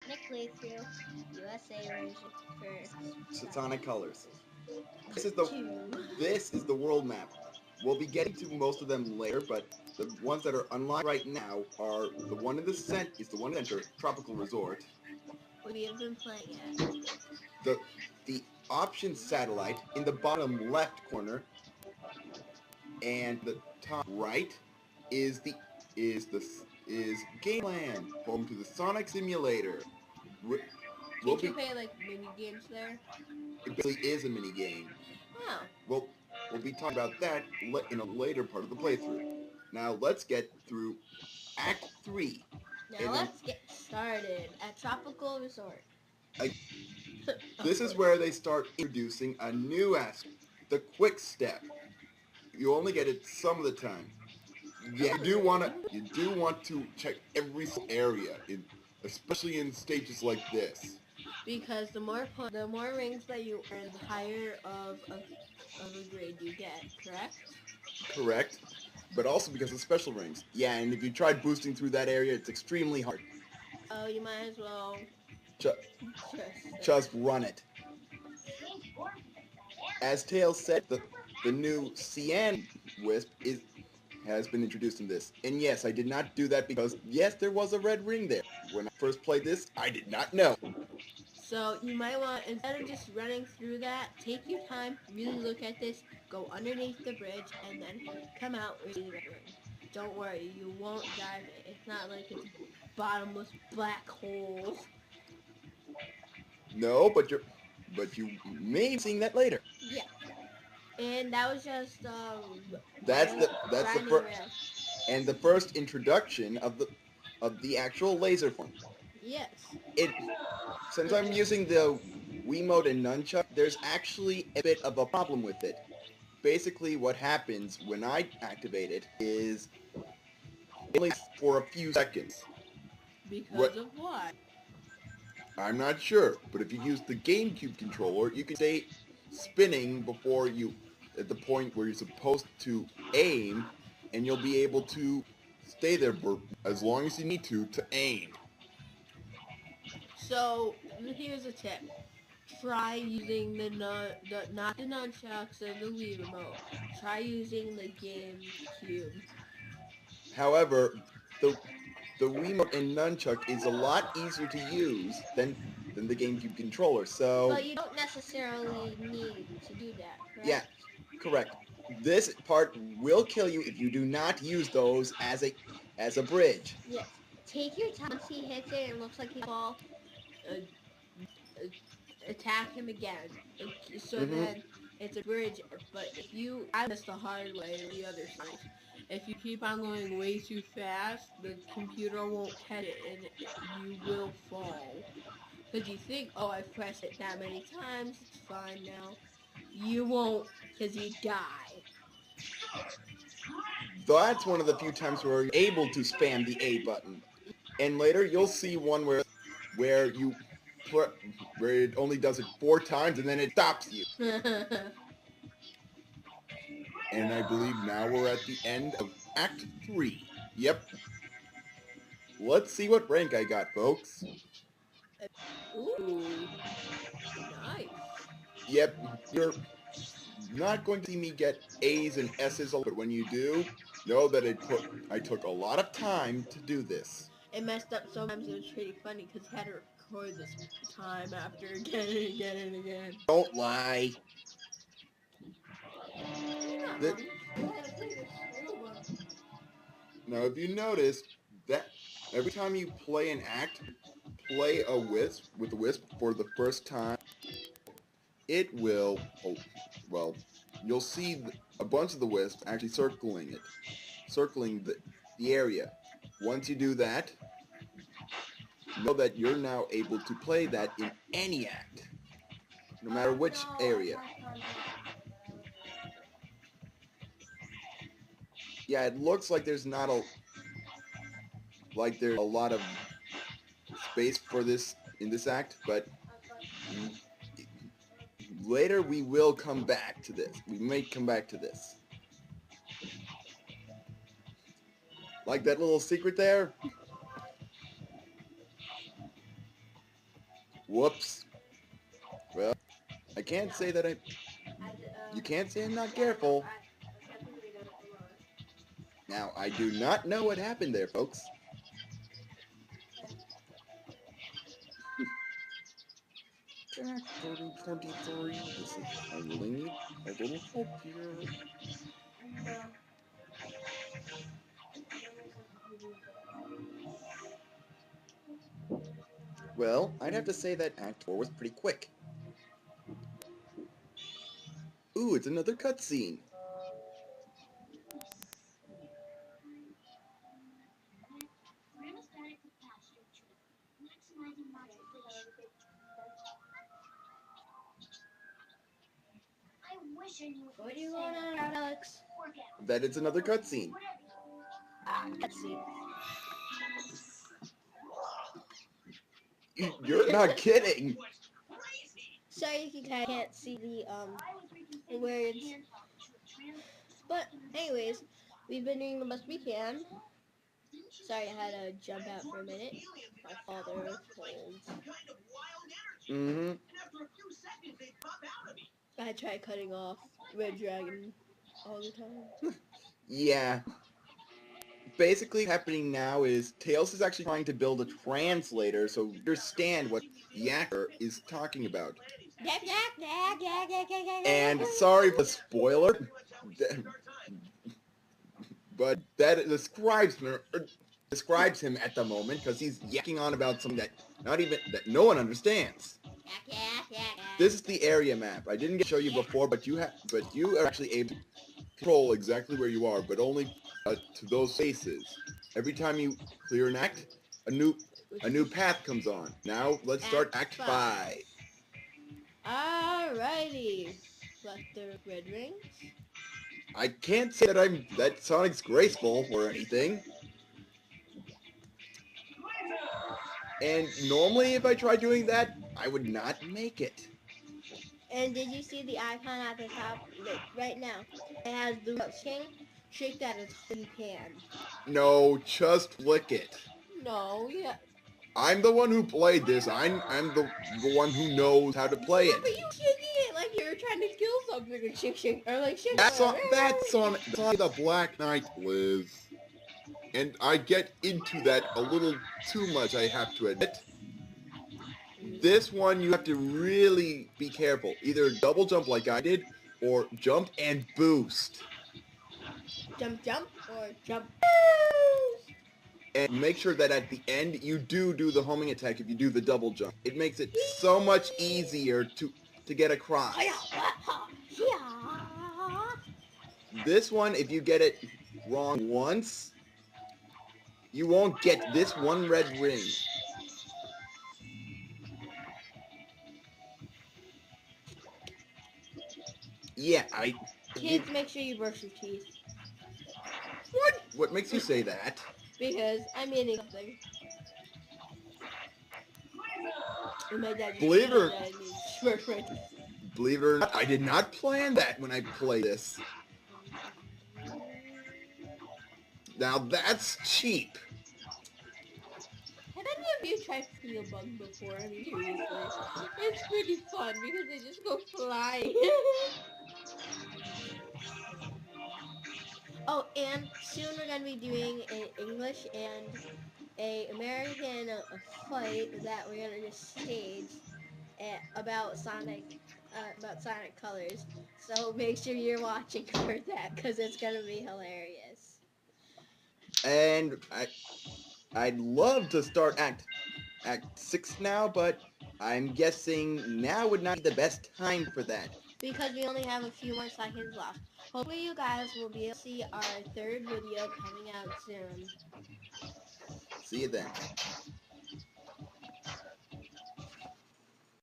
ethnic playthrough, USA version for Sonic Colors. This is the two. this is the world map. We'll be getting to most of them later, but the ones that are unlocked right now are the one in the center, Tropical Resort. We have been playing it. The option satellite in the bottom left corner, and the top right is the is Gameland, home to the Sonic Simulator. We'll Can't be you play like mini games there? It basically is a mini game. Oh. Well, we'll be talking about that in a later part of the playthrough. Now let's get through Act 3. Now let's get started at Tropical Resort. I, this is where they start introducing a new aspect, the quick step. You only get it some of the time. Yeah, you do want to check every area, especially in stages like this. Because the more rings that you earn, the higher of a grade you get, correct? Correct. But also because of special rings. Yeah, and if you tried boosting through that area, it's extremely hard. Oh, you might as well Just run it. As Tails said, the new Cyan Wisp has been introduced in this. And yes, I did not do that because, yes, there was a red ring there. When I first played this, I did not know. So you might want, instead of just running through that, take your time, really look at this, go underneath the bridge, and then come out with the red ring. Don't worry, you won't dive. It's not like it's a bottomless black hole. No, but you may be seeing that later. Yeah. And that was just that's the first and the first introduction of the actual laser form. Yes. Since I'm using the Wiimote and Nunchuck, there's actually a bit of a problem with it. Basically, what happens when I activate it is only for a few seconds. Because of what? I'm not sure, but if you use the GameCube controller, you can stay spinning before you at the point where you're supposed to aim, and you'll be able to stay there for as long as you need to aim. So here's a tip: try using not the nunchucks and the Wii remote. Try using the GameCube. However, the Wiimote and Nunchuck is a lot easier to use than the GameCube controller. So, but you don't necessarily need to do that, correct? Yeah, correct. This part will kill you if you do not use those as a bridge. Yes. Take your time. Once he hits it and looks like he fall, attack him again. So then it's a bridge. But if I missed the hard way the other side. If you keep on going way too fast, the computer won't catch it and you will fall. Because you think, oh, I've pressed it that many times, it's fine now. You won't, because you die. That's one of the few times where you're able to spam the A button. And later you'll see one where it only does it 4 times and then it stops you. And I believe now we're at the end of Act 3. Yep. Let's see what rank I got, folks. Ooh, nice. Yep, you're not going to see me get A's and S's, but when you do, know that I took a lot of time to do this. It messed up sometimes. It was pretty funny because I had to record this time after again and again and again. Don't lie. Now, if you notice that every time you play an act, play a wisp with a wisp for the first time, it will, you'll see a bunch of the wisps actually circling the area. Once you do that, know that you're now able to play that in any act, no matter which area. Yeah, it looks like there's not there's a lot of space for this in this act, but later we will come back to this. We may come back to this. Like that little secret there? Whoops. Well, I can't say that you can't say I'm not careful. Now, I do not know what happened there, folks. Track 3023. I really need a little help here. Well, I'd have to say that Act 4 was pretty quick. Ooh, it's another cutscene. What are you going on about, Alex? That it's another cutscene. Cutscene. You're not kidding. Sorry you can't see the words. But anyways, we've been doing the best we can. Sorry I had to jump out for a minute. My father told. Mm-hmm. I tried cutting off Red Dragon all the time. Yeah. Basically, what's happening now is Tails is actually trying to build a translator so you understand what the actor is talking about. And sorry for the spoiler, but that describes him at the moment because he's yakking on about something that no one understands. This is the area map. I didn't get to show you before, but you are actually able to control exactly where you are, but only to those spaces. Every time you clear an act, a new path comes on. Now let's start Act 5. Alrighty. Left the red rings. I can't say that Sonic's graceful or anything. And normally if I tried doing that, I would not make it. And did you see the icon at the top? Look, right now. It has the king. Shake that as hard as you can. No, just flick it. No, yeah. I'm the one who played this. I'm the one who knows how to play it. But you shaking it like you're trying to kill something or shake or like shake. That's on the Black Knight, Liz. And I get into that a little too much, I have to admit. This one you have to really be careful. Either double jump like I did, or jump and boost. Jump, or jump. And make sure that at the end you do the homing attack if you do the double jump. It makes it so much easier to get across. This one, if you get it wrong once, you won't get this one red ring. Yeah, Kids, make sure you brush your teeth. What? What makes you say that? Because I'm eating something. And my dad Believe it or not, I did not plan that when I played this. Now that's cheap. Have any of you tried Steel Bug before? I mean, seriously. It's pretty fun because they just go flying. Oh, and soon we're going to be doing an English and a American fight that we're going to just stage about Sonic Colors. So make sure you're watching for that because it's going to be hilarious. And I'd love to start Act 6 now, but I'm guessing now would not be the best time for that. Because we only have a few more seconds left. Hopefully you guys will be able to see our third video coming out soon. See you then.